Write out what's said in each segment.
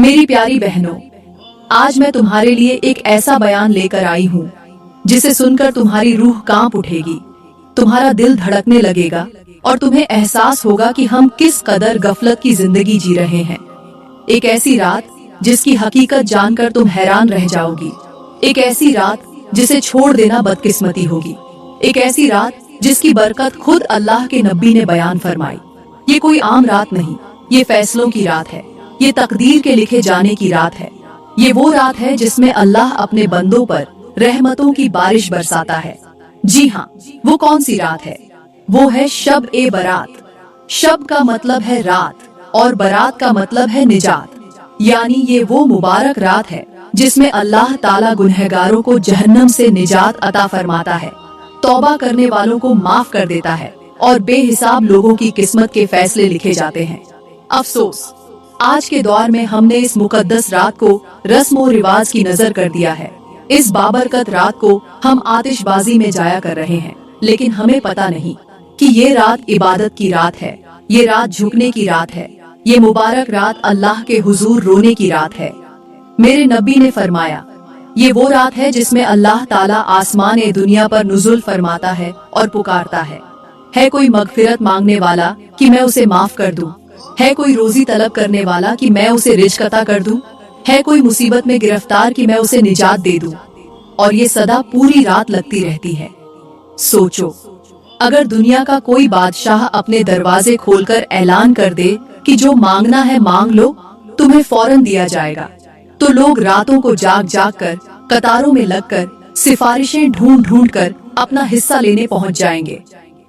मेरी प्यारी बहनों, आज मैं तुम्हारे लिए एक ऐसा बयान लेकर आई हूँ जिसे सुनकर तुम्हारी रूह कांप उठेगी, तुम्हारा दिल धड़कने लगेगा और तुम्हें एहसास होगा कि हम किस कदर गफलत की जिंदगी जी रहे हैं। एक ऐसी रात जिसकी हकीकत जानकर तुम हैरान रह जाओगी। एक ऐसी रात जिसे छोड़ देना बदकिस्मती होगी। एक ऐसी रात जिसकी बरकत खुद अल्लाह के नबी ने बयान फरमाई। ये कोई आम रात नहीं, ये फैसलों की रात है, ये तकदीर के लिखे जाने की रात है। ये वो रात है जिसमें अल्लाह अपने बंदों पर रहमतों की बारिश बरसाता है। जी हाँ, वो कौन सी रात है? वो है शब ए बरात। शब का मतलब है रात और बरात का मतलब है निजात। यानी ये वो मुबारक रात है जिसमें अल्लाह ताला गुनहगारों को जहन्नम से निजात अता फरमाता है, तौबा करने वालों को माफ कर देता है और बेहिसाब लोगों की किस्मत के फैसले लिखे जाते हैं। अफसोस, आज के दौर में हमने इस मुकद्दस रात को रस्म और रिवाज की नजर कर दिया है। इस बाबरकत रात को हम आतिशबाजी में जाया कर रहे हैं, लेकिन हमें पता नहीं कि ये रात इबादत की रात है, ये रात झुकने की रात है, ये मुबारक रात अल्लाह के हुजूर रोने की रात है। मेरे नबी ने फरमाया, ये वो रात है जिसमें अल्लाह ताला आसमान ए दुनिया पर नुज़ुल फरमाता है और पुकारता है कोई मगफिरत मांगने वाला कि मैं उसे माफ कर दूं? है कोई रोजी तलब करने वाला कि मैं उसे रिज़्क़ अता कर दूं? है कोई मुसीबत में गिरफ्तार कि मैं उसे निजात दे दूं? और ये सदा पूरी रात लगती रहती है। सोचो, अगर दुनिया का कोई बादशाह अपने दरवाजे खोलकर ऐलान कर दे कि जो मांगना है मांग लो, तुम्हें फौरन दिया जाएगा, तो लोग रातों को जाग जाग कर कतारों में लगकर सिफारिशें ढूंढ ढूंढ कर अपना हिस्सा लेने पहुंच जाएंगे।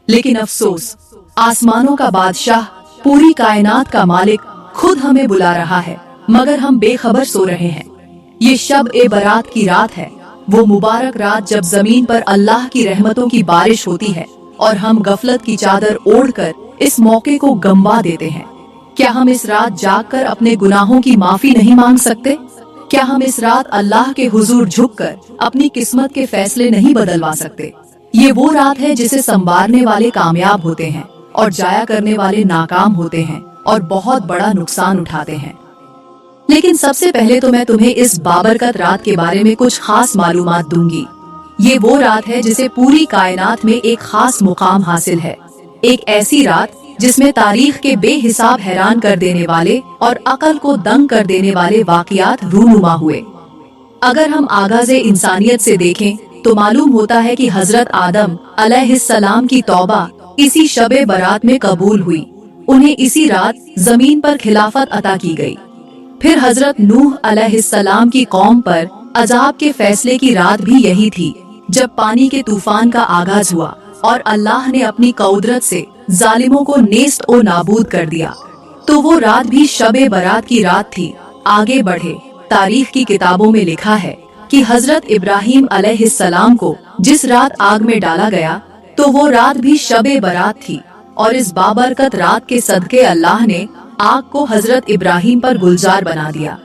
लेकिन अफसोस, आसमानों का बादशाह, पूरी कायनात का मालिक खुद हमें बुला रहा है, मगर हम बेखबर सो रहे हैं। ये शब ए बरात की रात है, वो मुबारक रात जब जमीन पर अल्लाह की रहमतों की बारिश होती है और हम गफलत की चादर ओढ़कर इस मौके को गंवा देते हैं। क्या हम इस रात जागकर अपने गुनाहों की माफी नहीं मांग सकते? क्या हम इस रात अल्लाह के हुजूर झुककर अपनी किस्मत के फैसले नहीं बदलवा सकते? ये वो रात है जिसे संवारने वाले कामयाब होते हैं और जाया करने वाले नाकाम होते हैं और बहुत बड़ा नुकसान उठाते हैं। लेकिन सबसे पहले तो मैं तुम्हें इस बाबरकत रात के बारे में कुछ खास मालूमात दूंगी। ये वो रात है जिसे पूरी कायनात में एक खास मुकाम हासिल है। एक ऐसी रात जिसमें तारीख के बेहिसाब हैरान कर देने वाले और अकल को दंग कर देने वाले वाकयात रूनुमा हुए। अगर हम आगाज़े इंसानियत से देखें तो मालूम होता है कि हजरत आदम अलैहिस्सलाम की तौबा इसी शबे बरात में कबूल हुई। उन्हें इसी रात जमीन पर खिलाफत अता की गई। फिर हजरत नूह अलैहिस्सलाम की कौम पर अजाब के फैसले की रात भी यही थी, जब पानी के तूफान का आगाज हुआ और अल्लाह ने अपनी कुदरत से जालिमों को नेस्त और नाबूद कर दिया। तो वो रात भी शबे बरात की रात थी। आगे बढ़े, तारीख की किताबों में लिखा है कि हजरत इब्राहिम अलैहिस्सलाम को जिस रात आग में डाला गया, तो वो रात भी शबे बरात थी। और इस बाबरकत रात के सदके अल्लाह ने आग को हजरत इब्राहिम पर गुलजार बना दिया।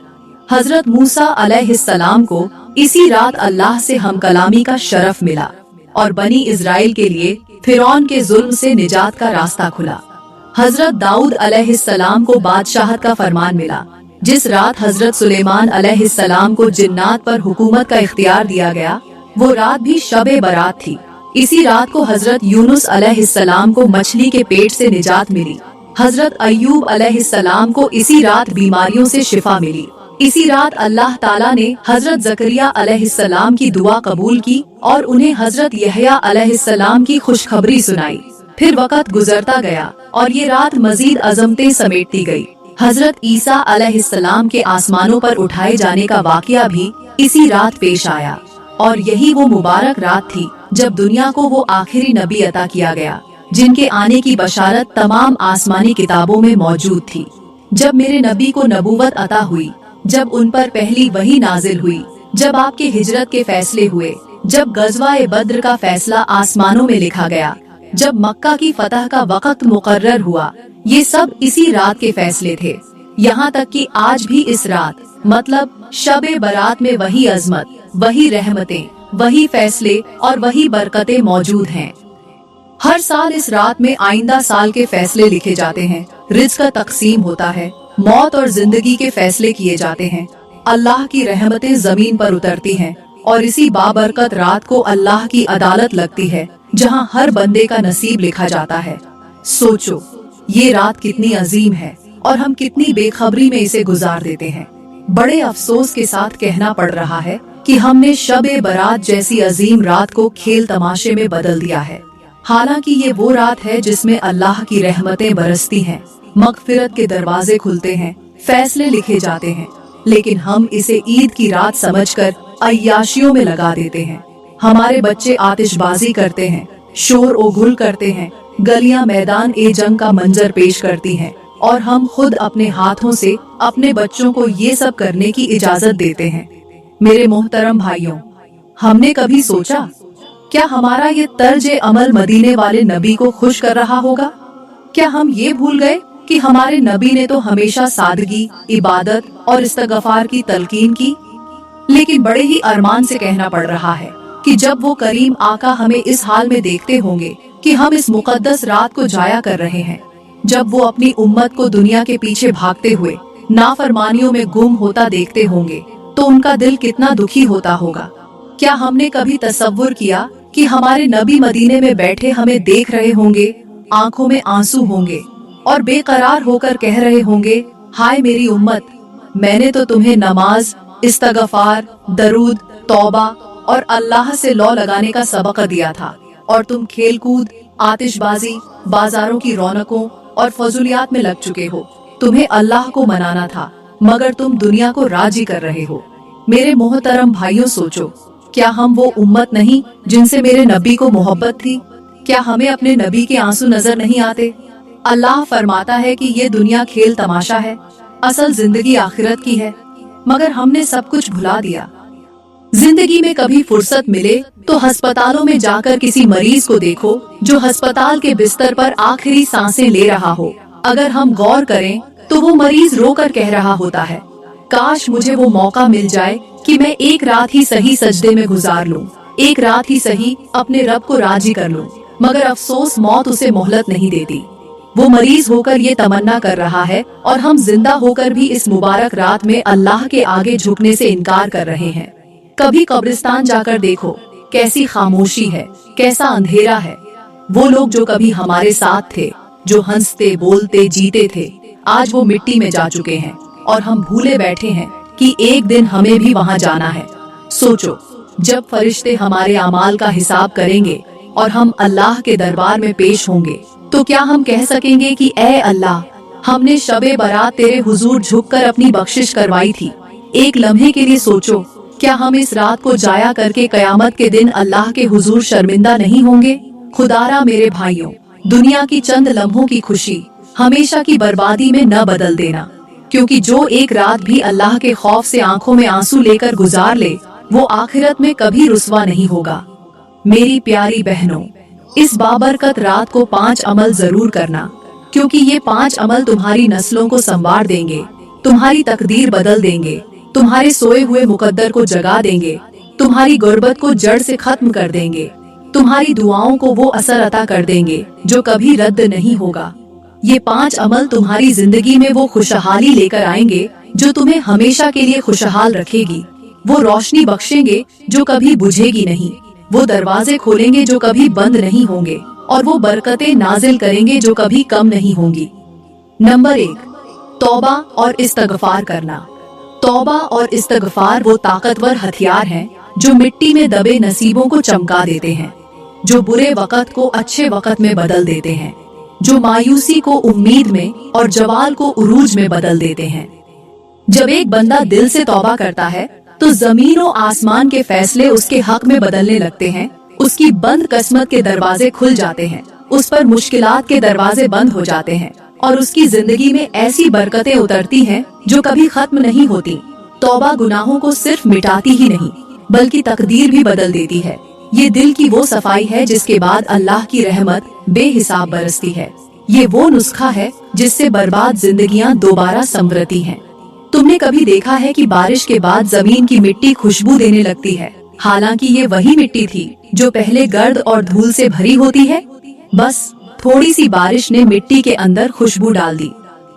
हजरत मूसा अलैहिस्सलाम को इसी रात अल्लाह से हमकलामी का शरफ मिला और बनी इजराइल के लिए फिरौन के जुल्म से निजात का रास्ता खुला। हजरत दाऊद अलैहिस्सलाम को बादशाहत का फरमान मिला। जिस रात हजरत सुलेमान अलैहिस्सलाम को जिन्नात पर हुकूमत का इख्तियार दिया गया, वो रात भी शबे बरात थी। इसी रात को हजरत यूनुस अलैहिस्सलाम को मछली के पेट से निजात मिली। हजरत अय्यूब अलैहिस्सलाम को इसी रात बीमारियों से शिफा मिली। इसी रात अल्लाह ताला ने हजरत जकरिया अलैहिस्सलाम की दुआ कबूल की और उन्हें हजरत यहया अलैहिस्सलाम की खुशखबरी सुनाई। फिर वक़्त गुजरता गया और ये रात मजीद अजमतें समेटती गई। हजरत ईसा अलैहिस्सलाम के आसमानों पर उठाए जाने का वाकया भी इसी रात पेश आया और यही वो मुबारक रात थी जब दुनिया को वो आखिरी नबी अता किया गया, जिनके आने की बशारत तमाम आसमानी किताबों में मौजूद थी। जब मेरे नबी को नबूवत अता हुई, जब उन पर पहली वही नाजिल हुई, जब आपके हिजरत के फैसले हुए, जब गज़वा-ए बद्र का फैसला आसमानों में लिखा गया, जब मक्का की फतह का वक़्त मुकर्रर हुआ, ये सब इसी रात के फैसले थे। यहाँ तक कि आज भी इस रात मतलब शबे बरात में वही अजमत, वही रहमतें, वही फैसले और वही बरकतें मौजूद हैं। हर साल इस रात में आइंदा साल के फैसले लिखे जाते हैं, रिज़्क़ का तक़सीम होता है, मौत और जिंदगी के फैसले किए जाते हैं। अल्लाह की रहमतें जमीन पर उतरती हैं और इसी बाबरकत रात को अल्लाह की अदालत लगती है, जहां हर बंदे का नसीब लिखा जाता है। सोचो, ये रात कितनी अजीम है और हम कितनी बेखबरी में इसे गुजार देते हैं। बड़े अफसोस के साथ कहना पड़ रहा है कि हमने शब-ए बारात जैसी अजीम रात को खेल तमाशे में बदल दिया है। हालांकि ये वो रात है जिसमें अल्लाह की रहमतें बरसती हैं, मगफिरत के दरवाजे खुलते हैं, फैसले लिखे जाते हैं, लेकिन हम इसे ईद की रात समझकर अय्याशियों में लगा देते हैं। हमारे बच्चे आतिशबाजी करते हैं, शोर ओ गुल करते हैं, गलियां मैदान ए जंग का मंजर पेश करती हैं और हम खुद अपने हाथों से अपने बच्चों को ये सब करने की इजाजत देते हैं। मेरे मोहतरम भाइयों, हमने कभी सोचा क्या हमारा ये तर्ज अमल मदीने वाले नबी को खुश कर रहा होगा? क्या हम ये भूल गए कि हमारे नबी ने तो हमेशा सादगी, इबादत और इस्तगफार की तलकीन की? लेकिन बड़े ही अरमान से कहना पड़ रहा है कि जब वो करीम आका हमें इस हाल में देखते होंगे कि हम इस मुकद्दस रात को जाया कर रहे हैं, जब वो अपनी उम्मत को दुनिया के पीछे भागते हुए नाफरमानियों में गुम होता देखते होंगे, तो उनका दिल कितना दुखी होता होगा। क्या हमने कभी तसव्वुर किया कि हमारे नबी मदीने में बैठे हमें देख रहे होंगे, आंखों में आंसू होंगे और बेकरार होकर कह रहे होंगे, हाय मेरी उम्मत, मैंने तो तुम्हें नमाज, इस्तगफार, दरूद, तौबा और अल्लाह से लौ लगाने का सबक दिया था और तुम खेलकूद, आतिशबाजी, बाजारों की रौनकों और फजूलियात में लग चुके हो। तुम्हें अल्लाह को मनाना था, मगर तुम दुनिया को राजी कर रहे हो। मेरे मोहतरम भाइयों, सोचो, क्या हम वो उम्मत नहीं जिनसे मेरे नबी को मोहब्बत थी? क्या हमें अपने नबी के आंसू नजर नहीं आते? अल्लाह फरमाता है कि ये दुनिया खेल तमाशा है, असल जिंदगी आखिरत की है, मगर हमने सब कुछ भुला दिया। जिंदगी में कभी फुर्सत मिले तो अस्पतालों में जाकर किसी मरीज को देखो जो अस्पताल के बिस्तर पर आखिरी सांसें ले रहा हो। अगर हम गौर करें तो वो मरीज रोकर कह रहा होता है, काश मुझे वो मौका मिल जाए कि मैं एक रात ही सही सजदे में गुजार लूं, एक रात ही सही अपने रब को राजी कर लूं। मगर अफसोस, मौत उसे मोहलत नहीं देती। वो मरीज होकर ये तमन्ना कर रहा है और हम जिंदा होकर भी इस मुबारक रात में अल्लाह के आगे झुकने से इनकार कर रहे हैं। कभी कब्रिस्तान जाकर देखो, कैसी खामोशी है, कैसा अंधेरा है। वो लोग जो कभी हमारे साथ थे, जो हंसते बोलते जीते थे, आज वो मिट्टी में जा चुके हैं और हम भूले बैठे हैं कि एक दिन हमें भी वहाँ जाना है। सोचो, जब फरिश्ते हमारे अमाल का हिसाब करेंगे और हम अल्लाह के दरबार में पेश होंगे, तो क्या हम कह सकेंगे कि ऐ अल्लाह, हमने शबे बारात तेरे हुजूर झुककर अपनी बख्शिश करवाई थी। एक लम्हे के लिए सोचो, क्या हम इस रात को जाया करके कयामत के दिन अल्लाह के हुजूर शर्मिंदा नहीं होंगे? खुदारा मेरे भाइयों, दुनिया की चंद लम्हों की खुशी हमेशा की बर्बादी में न बदल देना, क्योंकि जो एक रात भी अल्लाह के खौफ से आंखों में आंसू लेकर गुजार ले, वो आखिरत में कभी रुस्वा नहीं होगा। मेरी प्यारी बहनों, इस बाबरकत रात को 5 अमल जरूर करना, क्योंकि ये 5 अमल तुम्हारी नस्लों को संवार देंगे, तुम्हारी तकदीर बदल देंगे, तुम्हारे सोए हुए मुकद्दर को जगा देंगे, तुम्हारी गुर्बत को जड़ से खत्म कर देंगे, तुम्हारी दुआओं को वो असर अता कर देंगे जो कभी रद्द नहीं होगा। ये 5 अमल तुम्हारी जिंदगी में वो खुशहाली लेकर आएंगे जो तुम्हें हमेशा के लिए खुशहाल रखेगी। वो रोशनी बख्शेंगे जो कभी बुझेगी नहीं, वो दरवाजे खोलेंगे जो कभी बंद नहीं होंगे, और वो बरकतें नाजिल करेंगे जो कभी कम नहीं होंगी। नंबर 1, तौबा और इस्तगफार करना। तौबा और इस्तगफार वो ताकतवर हथियार हैं जो मिट्टी में दबे नसीबों को चमका देते हैं, जो बुरे वक़्त को अच्छे वक़्त में बदल देते हैं, जो मायूसी को उम्मीद में और जवाल को उरूज में बदल देते हैं। जब एक बंदा दिल से तौबा करता है तो जमीन और आसमान के फैसले उसके हक में बदलने लगते हैं। उसकी बंद किस्मत के दरवाजे खुल जाते हैं, उस पर मुश्किलात के दरवाजे बंद हो जाते हैं और उसकी जिंदगी में ऐसी बरकतें उतरती हैं जो कभी खत्म नहीं होती। तौबा गुनाहों को सिर्फ मिटाती ही नहीं बल्कि तकदीर भी बदल देती है। ये दिल की वो सफाई है जिसके बाद अल्लाह की रहमत बेहिसाब बरसती है। ये वो नुस्खा है जिससे बर्बाद जिंदगियां दोबारा संवरती हैं। तुमने कभी देखा है कि बारिश के बाद जमीन की मिट्टी खुशबू देने लगती है, हालांकि ये वही मिट्टी थी जो पहले गर्द और धूल से भरी होती है। बस थोड़ी सी बारिश ने मिट्टी के अंदर खुशबू डाल दी।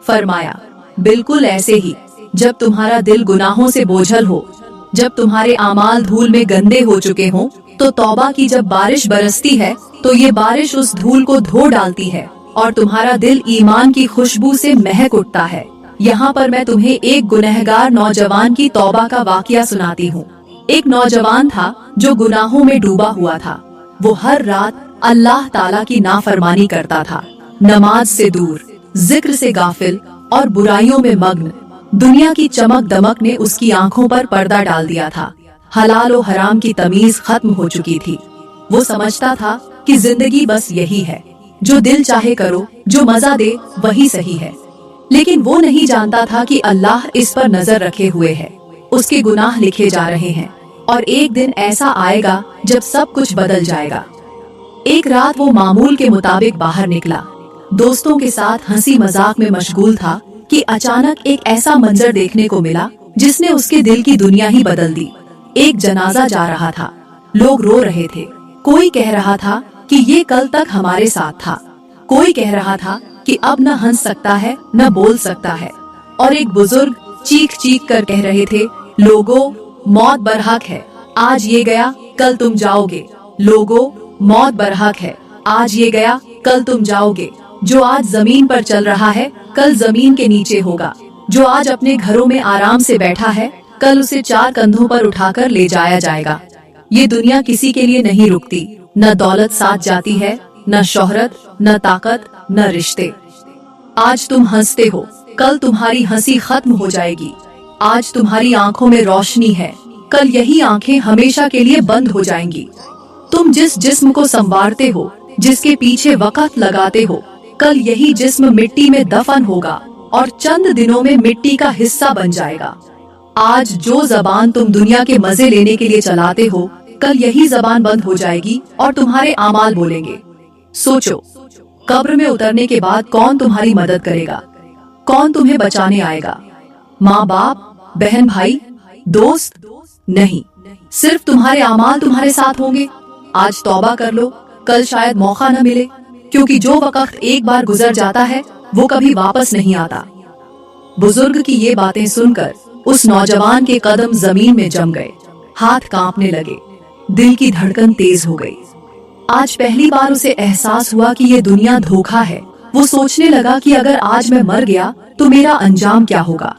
फरमाया, बिल्कुल ऐसे ही जब तुम्हारा दिल गुनाहों से बोझल हो, जब तुम्हारे आमाल धूल में गंदे हो चुके हों, तो तौबा की जब बारिश बरसती है तो ये बारिश उस धूल को धो डालती है और तुम्हारा दिल ईमान की खुशबू से महक उठता है। यहाँ पर मैं तुम्हें एक गुनहगार नौजवान की तौबा का वाकया सुनाती हूँ। एक नौजवान था जो गुनाहों में डूबा हुआ था। वो हर रात अल्लाह ताला की नाफरमानी करता था, नमाज से दूर, जिक्र से गाफिल और बुराइयों में मग्न। दुनिया की चमक दमक ने उसकी आंखों पर पर्दा डाल दिया था। हलाल और हराम की तमीज खत्म हो चुकी थी। वो समझता था कि जिंदगी बस यही है, जो दिल चाहे करो, जो मजा दे वही सही है। लेकिन वो नहीं जानता था कि अल्लाह इस पर नजर रखे हुए है, उसके गुनाह लिखे जा रहे हैं और एक दिन ऐसा आएगा जब सब कुछ बदल जाएगा। एक रात वो मामूल के मुताबिक बाहर निकला, दोस्तों के साथ हंसी मजाक में मशगूल था कि अचानक एक ऐसा मंजर देखने को मिला जिसने उसके दिल की दुनिया ही बदल दी। एक जनाजा जा रहा था, लोग रो रहे थे। कोई कह रहा था कि ये कल तक हमारे साथ था, कोई कह रहा था कि अब न हंस सकता है न बोल सकता है, और एक बुजुर्ग चीख चीख कर कह रहे थे, लोगों, मौत बरहक है, आज ये गया कल तुम जाओगे। लोगों, मौत बरहक है, आज ये गया कल तुम जाओगे। जो आज जमीन पर चल रहा है कल जमीन के नीचे होगा। जो आज अपने घरों में आराम से बैठा है कल उसे 4 कंधों पर उठाकर ले जाया जाएगा। ये दुनिया किसी के लिए नहीं रुकती, न दौलत साथ जाती है, न शोहरत, न ताकत, न रिश्ते। आज तुम हंसते हो, कल तुम्हारी हंसी खत्म हो जाएगी। आज तुम्हारी आंखों में रोशनी है, कल यही आंखें हमेशा के लिए बंद हो जाएंगी। तुम जिस जिस्म को संवारते हो, जिसके पीछे वक़्त लगाते हो, कल यही जिस्म मिट्टी में दफन होगा और चंद दिनों में मिट्टी का हिस्सा बन जाएगा। आज जो जबान तुम दुनिया के मजे लेने के लिए चलाते हो, कल यही जबान बंद हो जाएगी और तुम्हारे आमाल बोलेंगे। सोचो, कब्र में उतरने के बाद कौन तुम्हारी मदद करेगा, कौन तुम्हें बचाने आएगा? माँ बाप, बहन भाई, दोस्त? नहीं, सिर्फ तुम्हारे आमाल तुम्हारे साथ होंगे। आज तौबा कर लो, कल शायद मौका न मिले, क्योंकि जो वक्त एक बार गुजर जाता है वो कभी वापस नहीं आता। बुजुर्ग की ये बातें सुनकर उस नौजवान के कदम जमीन में जम गए, हाथ कांपने लगे, दिल की धड़कन तेज हो गई। आज पहली बार उसे एहसास हुआ कि ये दुनिया धोखा है। वो सोचने लगा कि अगर आज मैं मर गया तो मेरा अंजाम क्या होगा।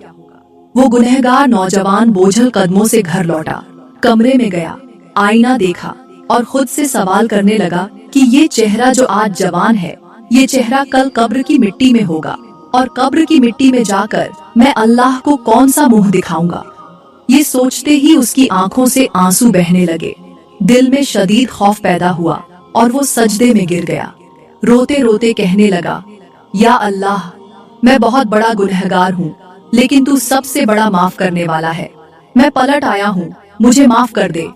वो गुनहगार नौजवान बोझल कदमों से घर लौटा, कमरे में गया, आईना देखा और खुद से सवाल करने लगा कि ये चेहरा जो आज जवान है, ये चेहरा कल कब्र की मिट्टी में होगा और कब्र की मिट्टी में जाकर मैं अल्लाह को कौन सा मुंह दिखाऊंगा। ये सोचते ही उसकी आंखों से आंसू बहने लगे, दिल में शदीद खौफ पैदा हुआ और वो सजदे में गिर गया। रोते रोते कहने लगा, या अल्लाह, मैं बहुत बड़ा गुनहगार हूँ, लेकिन तू सबसे बड़ा माफ करने वाला है। मैं पलट आया हूँ, मुझे माफ कर दे।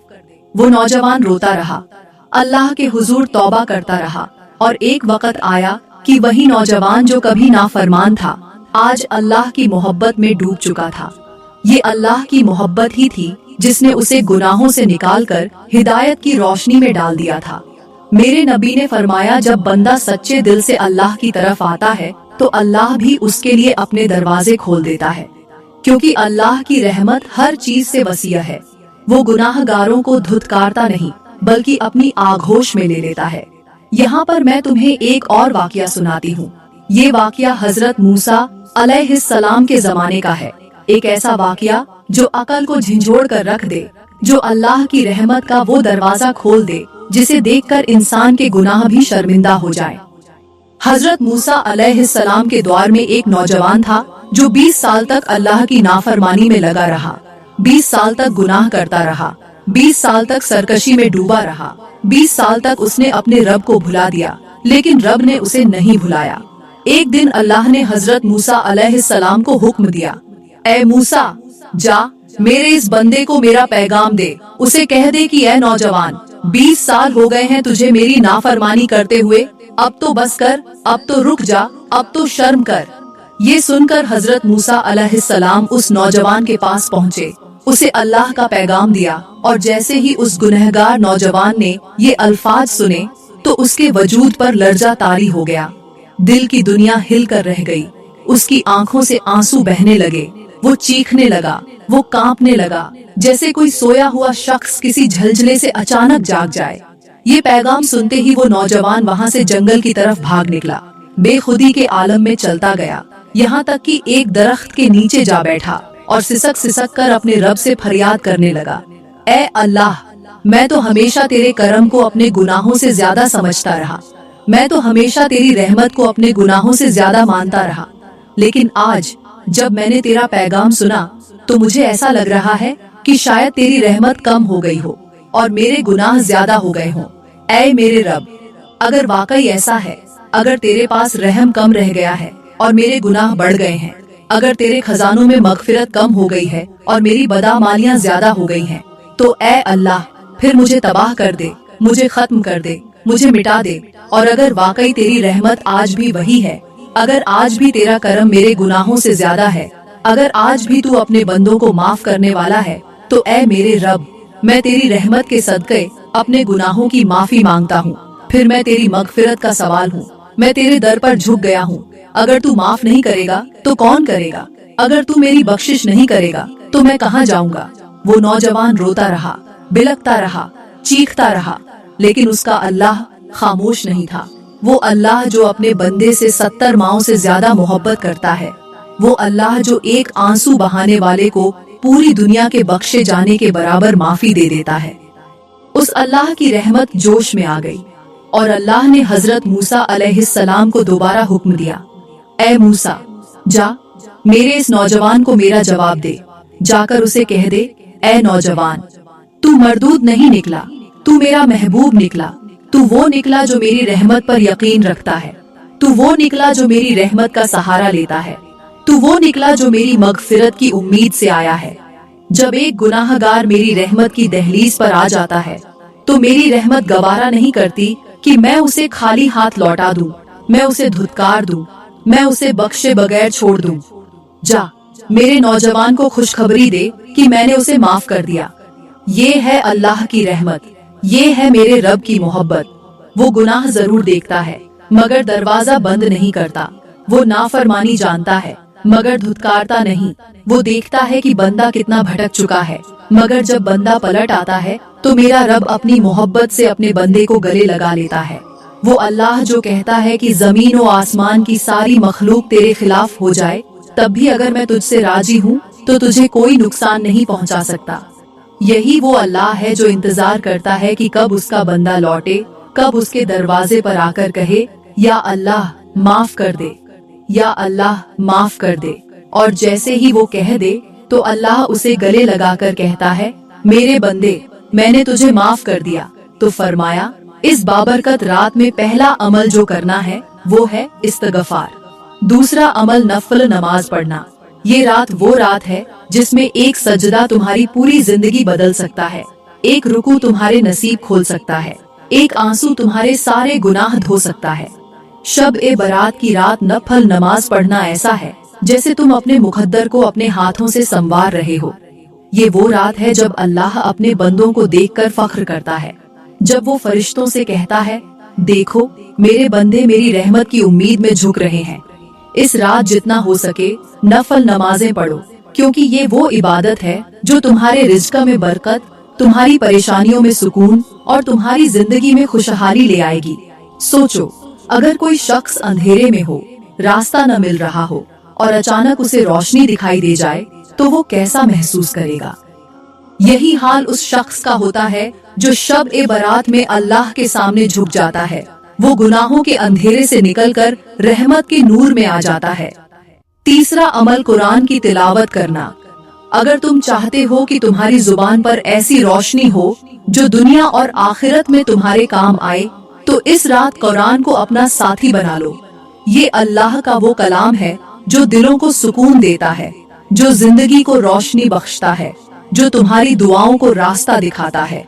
वो नौजवान रोता रहा, अल्लाह के हुजूर तौबा करता रहा और एक वक्त आया कि वही नौजवान जो कभी नाफरमान था, आज अल्लाह की मोहब्बत में डूब चुका था। ये अल्लाह की मोहब्बत ही थी जिसने उसे गुनाहों से निकालकर हिदायत की रोशनी में डाल दिया था। मेरे नबी ने फरमाया, जब बंदा सच्चे दिल से अल्लाह की तरफ आता है तो अल्लाह भी उसके लिए अपने दरवाजे खोल देता है, क्योंकि अल्लाह की रहमत हर चीज से वसीअ है। वो गुनाहगारों को धुतकारता नहीं बल्कि अपनी आगोश में ले लेता है। यहाँ पर मैं तुम्हें एक और वाकया सुनाती हूँ। ये वाकया हजरत मूसा अलैहिस्सलाम के जमाने का है। एक ऐसा वाकया जो अकल को झंझोड़ कर रख दे, जो अल्लाह की रहमत का वो दरवाजा खोल दे जिसे देखकर इंसान के गुनाह भी शर्मिंदा हो जाए। हजरत मूसा अलैहिस्सलाम के द्वार में एक नौजवान था जो 20 साल तक अल्लाह की नाफरमानी में लगा रहा, 20 साल तक गुनाह करता रहा, 20 साल तक सरकशी में डूबा रहा, 20 साल तक उसने अपने रब को भुला दिया, लेकिन रब ने उसे नहीं भुलाया। एक दिन अल्लाह ने हजरत मूसा अलैहिस्सलाम को हुक्म दिया, ए मूसा, जा मेरे इस बंदे को मेरा पैगाम दे। उसे कह दे कि ए नौजवान, 20 साल हो गए हैं तुझे मेरी नाफरमानी करते हुए, अब तो बस कर, अब तो रुक जा, अब तो शर्म कर। ये सुनकर हजरत मूसा अलैहिस्सलाम उस नौजवान के पास पहुँचे, उसे अल्लाह का पैगाम दिया और जैसे ही उस गुनहगार नौजवान ने ये अल्फाज सुने तो उसके वजूद पर लर्जा तारी हो गया, दिल की दुनिया हिल कर रह गई। اس کی آنکھوں سے आंसू बहने लगे। वो चीखने लगा, वो कांपने लगा, जैसे कोई सोया हुआ शख्स किसी झलझले से अचानक जाग जाए। ये पैगाम सुनते ही वो नौजवान वहाँ से जंगल की तरफ भाग निकला, बेखुदी के आलम में चलता गया, यहाँ तक कि एक दरख्त के नीचे जा बैठा और सिसक सिसक कर अपने रब से फरियाद करने लगा, ऐ अल्लाह, मैं तो हमेशा तेरे करम को अपने गुनाहों से ज्यादा समझता रहा, मैं तो हमेशा तेरी रहमत को अपने गुनाहों से ज्यादा मानता रहा, लेकिन आज जब मैंने तेरा पैगाम सुना तो मुझे ऐसा लग रहा है कि शायद तेरी रहमत कम हो गई हो और मेरे गुनाह ज्यादा हो गए हों। ऐ मेरे रब, अगर वाकई ऐसा है, अगर तेरे पास रहम कम रह गया है और मेरे गुनाह बढ़ गए हैं, अगर तेरे खजानों में मगफिरत कम हो गई है और मेरी बदामालियां ज्यादा हो गई हैं, तो ऐ अल्लाह, फिर मुझे तबाह कर दे, मुझे खत्म कर दे, मुझे मिटा दे। और अगर वाकई तेरी रहमत आज भी वही है, अगर आज भी तेरा करम मेरे गुनाहों से ज्यादा है, अगर आज भी तू अपने बंदों को माफ करने वाला है, तो ऐ मेरे रब, मैं तेरी रहमत के सदक़े अपने गुनाहों की माफी मांगता हूँ। फिर मैं तेरी मगफिरत का सवाल हूँ, मैं तेरे दर पर झुक गया हूँ। अगर तू माफ नहीं करेगा तो कौन करेगा? अगर तू मेरी बख्शिश नहीं करेगा तो मैं कहाँ जाऊँगा? वो नौजवान रोता रहा, बिलखता रहा, चीखता रहा, लेकिन उसका अल्लाह खामोश नहीं था। वो अल्लाह जो अपने बंदे से 70 माओं से ज्यादा मोहब्बत करता है, वो अल्लाह जो एक आंसू बहाने वाले को पूरी दुनिया के बख्शे जाने के बराबर माफी दे देता है। उस अल्लाह की रहमत जोश में आ गई और अल्लाह ने हजरत मूसा अलैहिस्सलाम को दोबारा हुक्म दिया, ऐ मूसा, जा मेरे इस नौजवान को मेरा जवाब दे, जाकर उसे कह दे, ऐ नौजवान, तू मरदूद नहीं निकला, तू मेरा महबूब निकला, तू वो निकला जो मेरी रहमत पर यकीन रखता है, तू वो निकला जो मेरी रहमत का सहारा लेता है, तू वो निकला जो मेरी मगफिरत की उम्मीद से आया है। जब एक गुनाहगार मेरी रहमत की दहलीज पर आ जाता है तो मेरी रहमत गवारा नहीं करती कि मैं उसे खाली हाथ लौटा दूं, मैं उसे धुतकार दूं, मैं उसे बख्शे बगैर छोड़ दूं। जा मेरे नौजवान को खुशखबरी दे कि मैंने उसे माफ कर दिया। ये है अल्लाह की रहमत, ये है मेरे रब की मोहब्बत। वो गुनाह जरूर देखता है मगर दरवाजा बंद नहीं करता, वो नाफरमानी जानता है मगर धुतकारता नहीं। वो देखता है कि बंदा कितना भटक चुका है, मगर जब बंदा पलट आता है तो मेरा रब अपनी मोहब्बत से अपने बंदे को गले लगा लेता है। वो अल्लाह जो कहता है कि जमीन और आसमान की सारी मखलूक तेरे खिलाफ हो जाए, तब भी अगर मैं तुझसे राजी हूँ तो तुझे कोई नुकसान नहीं पहुँचा सकता। यही वो अल्लाह है जो इंतजार करता है कि कब उसका बंदा लौटे, कब उसके दरवाजे पर आकर कहे, या अल्लाह माफ कर दे, या अल्लाह माफ कर दे। और जैसे ही वो कह दे तो अल्लाह उसे गले लगाकर कहता है, मेरे बंदे, मैंने तुझे माफ कर दिया। तो फरमाया, इस बाबरकत रात में पहला अमल जो करना है वो है इस्तगफार, दूसरा अमल नफल नमाज पढ़ना। ये रात वो रात है जिसमें एक सजदा तुम्हारी पूरी जिंदगी बदल सकता है, एक रुकू तुम्हारे नसीब खोल सकता है, एक आंसू तुम्हारे सारे गुनाह धो सकता है। शब ए बरात की रात नफल नमाज पढ़ना ऐसा है जैसे तुम अपने मुकद्दर को अपने हाथों से संवार रहे हो। ये वो रात है जब अल्लाह अपने बंदों को देखकर फख्र करता है, जब वो फरिश्तों से कहता है, देखो मेरे बंदे मेरी रहमत की उम्मीद में झुक रहे हैं। इस रात जितना हो सके नफल नमाजें पढ़ो, क्योंकि ये वो इबादत है जो तुम्हारे रिज़्क़ में बरकत, तुम्हारी परेशानियों में सुकून और तुम्हारी जिंदगी में खुशहाली ले आएगी। सोचो, अगर कोई शख्स अंधेरे में हो, रास्ता न मिल रहा हो और अचानक उसे रोशनी दिखाई दे जाए तो वो कैसा महसूस करेगा। यही हाल उस शख्स का होता है जो शब ए बरात में अल्लाह के सामने झुक जाता है। वो गुनाहों के अंधेरे से निकलकर रहमत के नूर में आ जाता है। तीसरा अमल कुरान की तिलावत करना। अगर तुम चाहते हो कि तुम्हारी जुबान पर ऐसी रोशनी हो जो दुनिया और आखिरत में तुम्हारे काम आए, तो इस रात कुरान को अपना साथी बना लो। ये अल्लाह का वो कलाम है जो दिलों को सुकून देता है, जो जिंदगी को रोशनी बख्शता है, जो तुम्हारी दुआओं को रास्ता दिखाता है।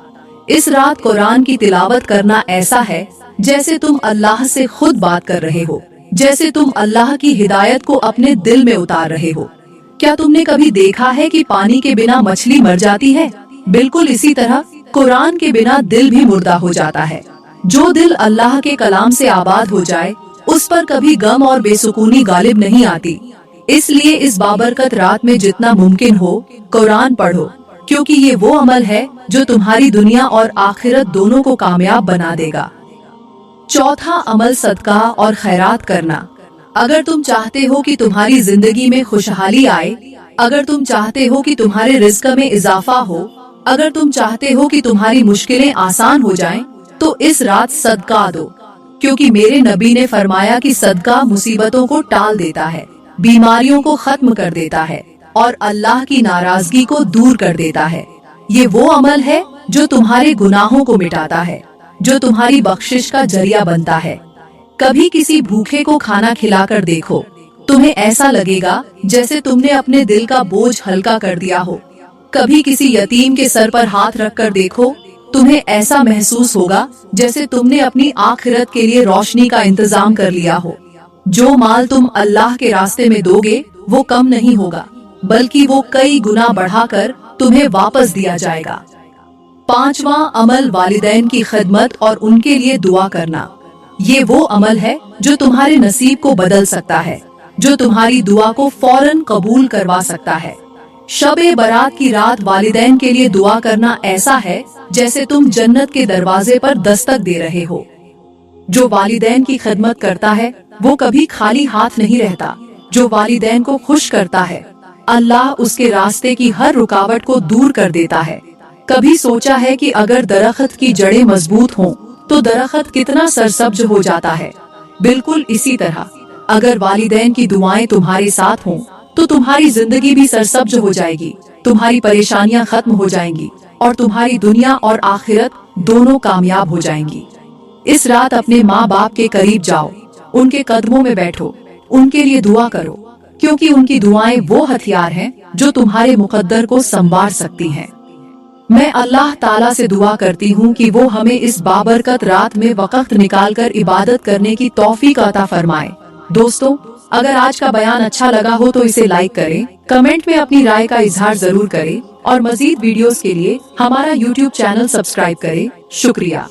इस रात कुरान की तिलावत करना ऐसा है जैसे तुम अल्लाह से खुद बात कर रहे हो, जैसे तुम अल्लाह की हिदायत को अपने दिल में उतार रहे हो। क्या तुमने कभी देखा है कि पानी के बिना मछली मर जाती है? बिल्कुल इसी तरह कुरान के बिना दिल भी मुर्दा हो जाता है। जो दिल अल्लाह के कलाम से आबाद हो जाए उस पर कभी गम और बेसुकूनी गालिब नहीं आती। इसलिए इस बाबरकत रात में जितना मुमकिन हो कुरान पढ़ो, क्योंकि ये वो अमल है जो तुम्हारी दुनिया और आखिरत दोनों को कामयाब बना देगा। चौथा अमल सदका और खैरात करना। अगर तुम चाहते हो कि तुम्हारी जिंदगी में खुशहाली आए, अगर तुम चाहते हो कि तुम्हारे रिज्क में इजाफा हो, अगर तुम चाहते हो कि तुम्हारी मुश्किलें आसान हो जाएं, तो इस रात सदका दो, क्योंकि मेरे नबी ने फरमाया कि सदका मुसीबतों को टाल देता है, बीमारियों को खत्म कर देता है और अल्लाह की नाराजगी को दूर कर देता है। ये वो अमल है जो तुम्हारे गुनाहों को मिटाता है, जो तुम्हारी बख्शिश का जरिया बनता है। कभी किसी भूखे को खाना खिलाकर देखो, तुम्हें ऐसा लगेगा जैसे तुमने अपने दिल का बोझ हल्का कर दिया हो। कभी किसी यतीम के सर पर हाथ रखकर देखो, तुम्हें ऐसा महसूस होगा जैसे तुमने अपनी आखिरत के लिए रोशनी का इंतजाम कर लिया हो। जो माल तुम अल्लाह के रास्ते में दोगे वो कम नहीं होगा, बल्कि वो कई गुना बढ़ाकर तुम्हें वापस दिया जाएगा। पांचवा अमल वालिदैन की खिदमत और उनके लिए दुआ करना। ये वो अमल है जो तुम्हारे नसीब को बदल सकता है, जो तुम्हारी दुआ को फौरन कबूल करवा सकता है। शब-ए बारात की रात वालिदैन के लिए दुआ करना ऐसा है जैसे तुम जन्नत के दरवाजे पर दस्तक दे रहे हो। जो वालिदैन की खिदमत करता है वो कभी खाली हाथ नहीं रहता। जो वालिदैन को खुश करता है, अल्लाह उसके रास्ते की हर रुकावट को दूर कर देता है। कभी सोचा है कि अगर दरख्त की जड़ें मजबूत हों तो दरख्त कितना सरसब्ज हो जाता है? बिल्कुल इसी तरह अगर वालिदैन की दुआएं तुम्हारे साथ हों तो तुम्हारी जिंदगी भी सरसब्ज हो जाएगी, तुम्हारी परेशानियां खत्म हो जाएंगी और तुम्हारी दुनिया और आखिरत दोनों कामयाब हो जाएंगी। इस रात अपने माँ बाप के करीब जाओ, उनके कदमों में बैठो, उनके लिए दुआ करो, क्योंकि उनकी दुआएं वो हथियार हैं जो तुम्हारे मुकद्दर को संवार सकती हैं। मैं अल्लाह ताला से दुआ करती हूँ कि वो हमें इस बाबरकत रात में वक्त निकालकर इबादत करने की तौफीक अता फरमाए। दोस्तों, अगर आज का बयान अच्छा लगा हो तो इसे लाइक करें, कमेंट में अपनी राय का इजहार जरूर करें और मजीद वीडियोस के लिए हमारा YouTube चैनल सब्सक्राइब करें। शुक्रिया।